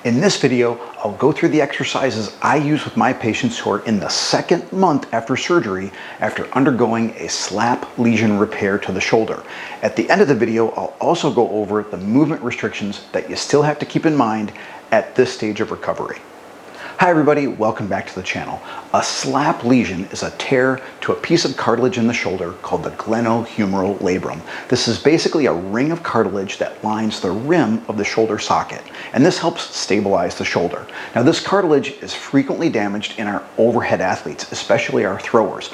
In this video, I'll go through the exercises I use with my patients who are in the second month after surgery after undergoing a slap lesion repair to the shoulder. At the end of the video, I'll also go over the movement restrictions that you still have to keep in mind at this stage of recovery. Hi everybody, welcome back to the channel. A slap lesion is a tear to a piece of cartilage in the shoulder called the glenohumeral labrum. This is basically a ring of cartilage that lines the rim of the shoulder socket, and this helps stabilize the shoulder. Now this cartilage is frequently damaged in our overhead athletes, especially our throwers.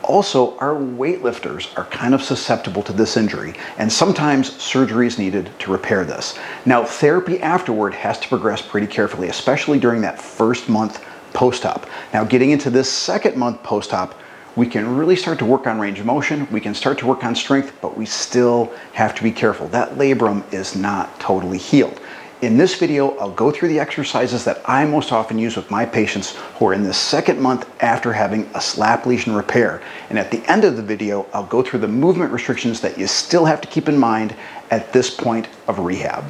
Also, our weightlifters are kind of susceptible to this injury, and sometimes surgery is needed to repair this. Now, therapy afterward has to progress pretty carefully, especially during that first month post-op. Now, getting into this second month post-op, we can really start to work on range of motion, we can start to work on strength, but we still have to be careful. That labrum is not totally healed. In this video, I'll go through the exercises that I most often use with my patients who are in the second month after having a slap lesion repair. And at the end of the video, I'll go through the movement restrictions that you still have to keep in mind at this point of rehab.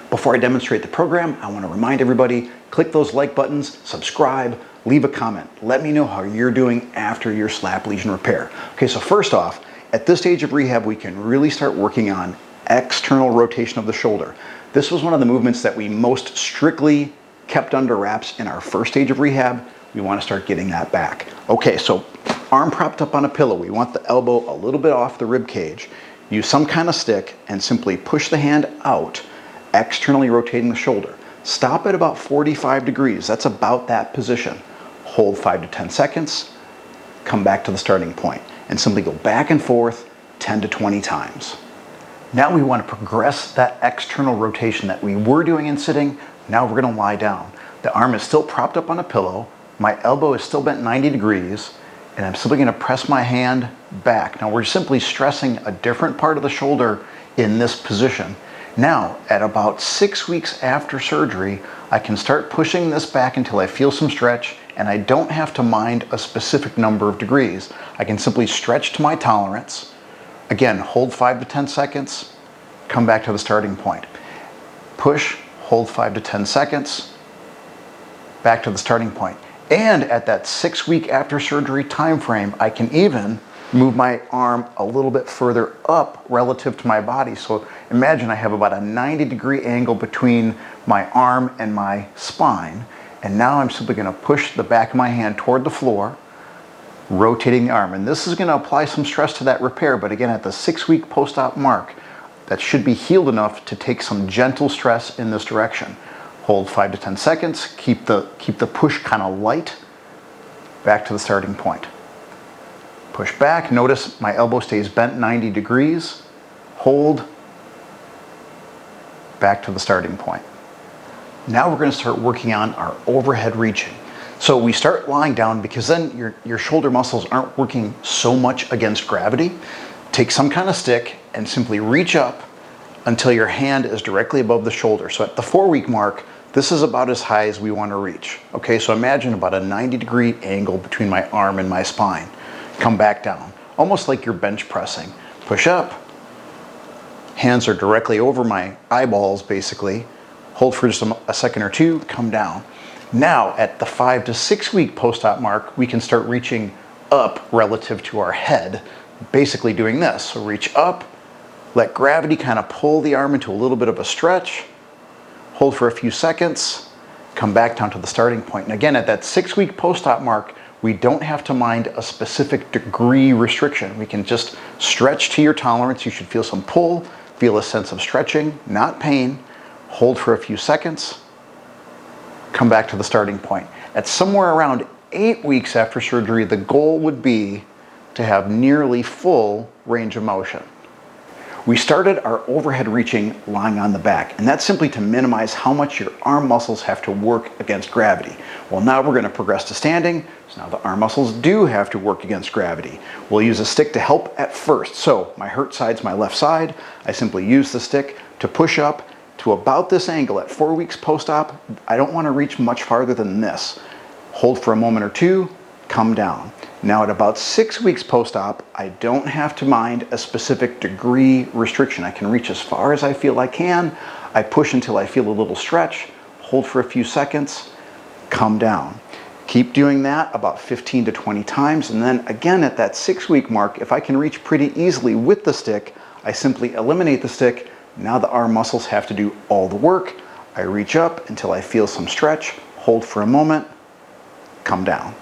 Before I demonstrate the program, I want to remind everybody, click those like buttons, subscribe, leave a comment. Let me know how you're doing after your slap lesion repair. Okay, so first off, at this stage of rehab, we can really start working on external rotation of the shoulder. This was one of the movements that we most strictly kept under wraps in our first stage of rehab. We want to start getting that back. Okay, so arm propped up on a pillow. We want the elbow a little bit off the rib cage. Use some kind of stick and simply push the hand out, externally rotating the shoulder. Stop at about 45 degrees. That's about that position. Hold 5 to 10 seconds. Come back to the starting point and simply go back and forth 10 to 20 times. Now we want to progress that external rotation that we were doing in sitting. Now we're going to lie down. The arm is still propped up on a pillow. My elbow is still bent 90 degrees, and I'm simply going to press my hand back. Now we're simply stressing a different part of the shoulder in this position. Now, at about 6 weeks after surgery, I can start pushing this back until I feel some stretch, and I don't have to mind a specific number of degrees. I can simply stretch to my tolerance. Again, hold 5 to 10 seconds, come back to the starting point. Push, hold 5 to 10 seconds, back to the starting point. And at that 6 week after surgery time frame, I can even move my arm a little bit further up relative to my body. So imagine I have about a 90-degree angle between my arm and my spine. And now I'm simply going to push the back of my hand toward the floor, rotating the arm. And this is going to apply some stress to that repair, but again, at the 6 week post-op mark, that should be healed enough to take some gentle stress in this direction. Hold 5 to 10 seconds, keep the push kind of light, back to the starting point. Push back, notice my elbow stays bent 90 degrees, hold, back to the starting point. Now we're going to start working on our overhead reaching. So we start lying down because then your shoulder muscles aren't working so much against gravity. Take some kind of stick and simply reach up until your hand is directly above the shoulder. So at the 4 week mark, this is about as high as we want to reach. Okay, so imagine about a 90-degree angle between my arm and my spine. Come back down, almost like you're bench pressing. Push up, hands are directly over my eyeballs basically. Hold for just a second or two, come down. Now, at the 5 to 6 week post-op mark, we can start reaching up relative to our head, basically doing this. So reach up, let gravity kind of pull the arm into a little bit of a stretch, hold for a few seconds, come back down to the starting point. And again, at that 6 week post-op mark, we don't have to mind a specific degree restriction. We can just stretch to your tolerance. You should feel some pull, feel a sense of stretching, not pain. Hold for a few seconds, come back to the starting point. At somewhere around 8 weeks after surgery, the goal would be to have nearly full range of motion. We started our overhead reaching lying on the back, and that's simply to minimize how much your arm muscles have to work against gravity. Well, now we're going to progress to standing, so now the arm muscles do have to work against gravity. We'll use a stick to help at first. So my hurt side's my left side. I simply use the stick to push up to about this angle. At 4 weeks post-op, I don't want to reach much farther than this. Hold for a moment or two, come down. Now at about 6 weeks post-op, I don't have to mind a specific degree restriction. I can reach as far as I feel I can. I push until I feel a little stretch, hold for a few seconds, come down. Keep doing that about 15 to 20 times, and then again at that 6-week mark, if I can reach pretty easily with the stick, I simply eliminate the stick. Now the arm muscles have to do all the work. I reach up until I feel some stretch, hold for a moment, come down.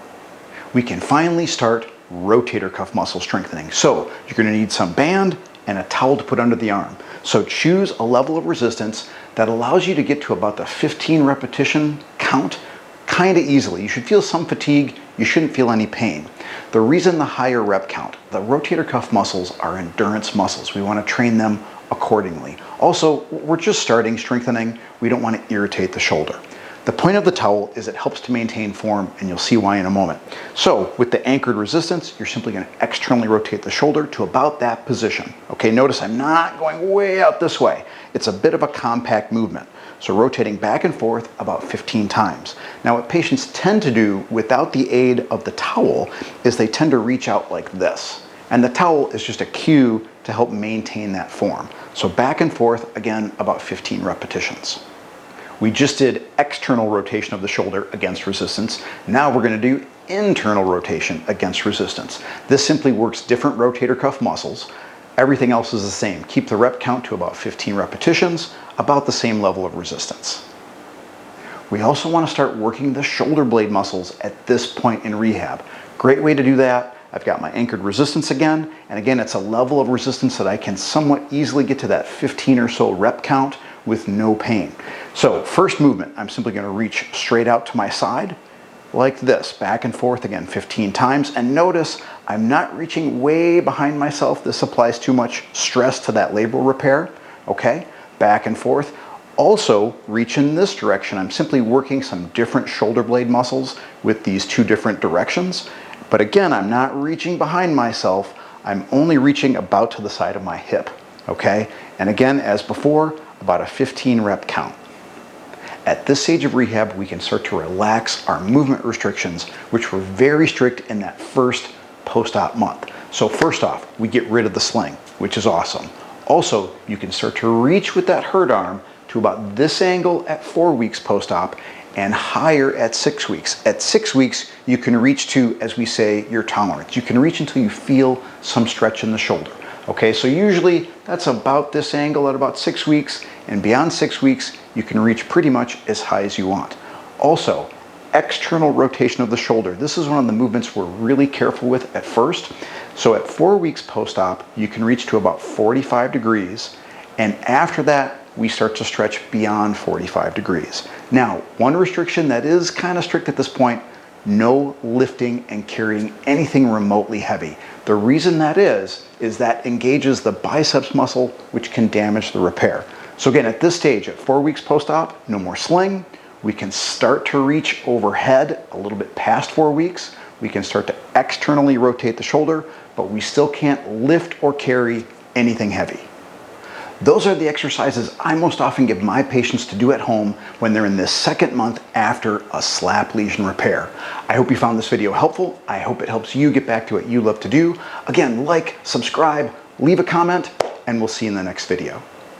We can finally start rotator cuff muscle strengthening. So you're going to need some band and a towel to put under the arm. So choose a level of resistance that allows you to get to about the 15 repetition count kind of easily. You should feel some fatigue, you shouldn't feel any pain. The reason the higher rep count, the rotator cuff muscles are endurance muscles. We want to train them accordingly. Also, we're just starting strengthening. We don't want to irritate the shoulder. The point of the towel is it helps to maintain form, and you'll see why in a moment. So with the anchored resistance, you're simply going to externally rotate the shoulder to about that position. Okay, notice I'm not going way out this way. It's a bit of a compact movement. So rotating back and forth about 15 times. Now what patients tend to do without the aid of the towel is they tend to reach out like this. And the towel is just a cue to help maintain that form. So back and forth, again, about 15 repetitions. We just did external rotation of the shoulder against resistance. Now we're going to do internal rotation against resistance. This simply works different rotator cuff muscles. Everything else is the same. Keep the rep count to about 15 repetitions, about the same level of resistance. We also want to start working the shoulder blade muscles at this point in rehab. Great way to do that. I've got my anchored resistance again, and again, it's a level of resistance that I can somewhat easily get to that 15 or so rep count with no pain. So first movement, I'm simply going to reach straight out to my side like this, back and forth again 15 times, and notice I'm not reaching way behind myself. This applies too much stress to that labral repair. Okay, back and forth. Also reach in this direction. I'm simply working some different shoulder blade muscles with these two different directions. But again, I'm not reaching behind myself. I'm only reaching about to the side of my hip. Okay, and again, as before, about a 15 rep count. At this stage of rehab, we can start to relax our movement restrictions, which were very strict in that first post-op month. So first off, we get rid of the sling, which is awesome. Also, you can start to reach with that hurt arm to about this angle at 4 weeks post-op and higher at 6 weeks. At 6 weeks, you can reach to, as we say, your tolerance. You can reach until you feel some stretch in the shoulder. Okay, so usually that's about this angle at about 6 weeks, and beyond 6 weeks, you can reach pretty much as high as you want. Also, external rotation of the shoulder. This is one of the movements we're really careful with at first. So at 4 weeks post-op, you can reach to about 45 degrees, and after that, we start to stretch beyond 45 degrees. Now, one restriction that is kind of strict at this point, no lifting and carrying anything remotely heavy. The reason that is that engages the biceps muscle, which can damage the repair. So again, at this stage, at 4 weeks post-op, no more sling. We can start to reach overhead a little bit past 4 weeks. We can start to externally rotate the shoulder, but we still can't lift or carry anything heavy. Those are the exercises I most often give my patients to do at home when they're in this second month after a SLAP lesion repair. I hope you found this video helpful. I hope it helps you get back to what you love to do. Again, like, subscribe, leave a comment, and we'll see you in the next video.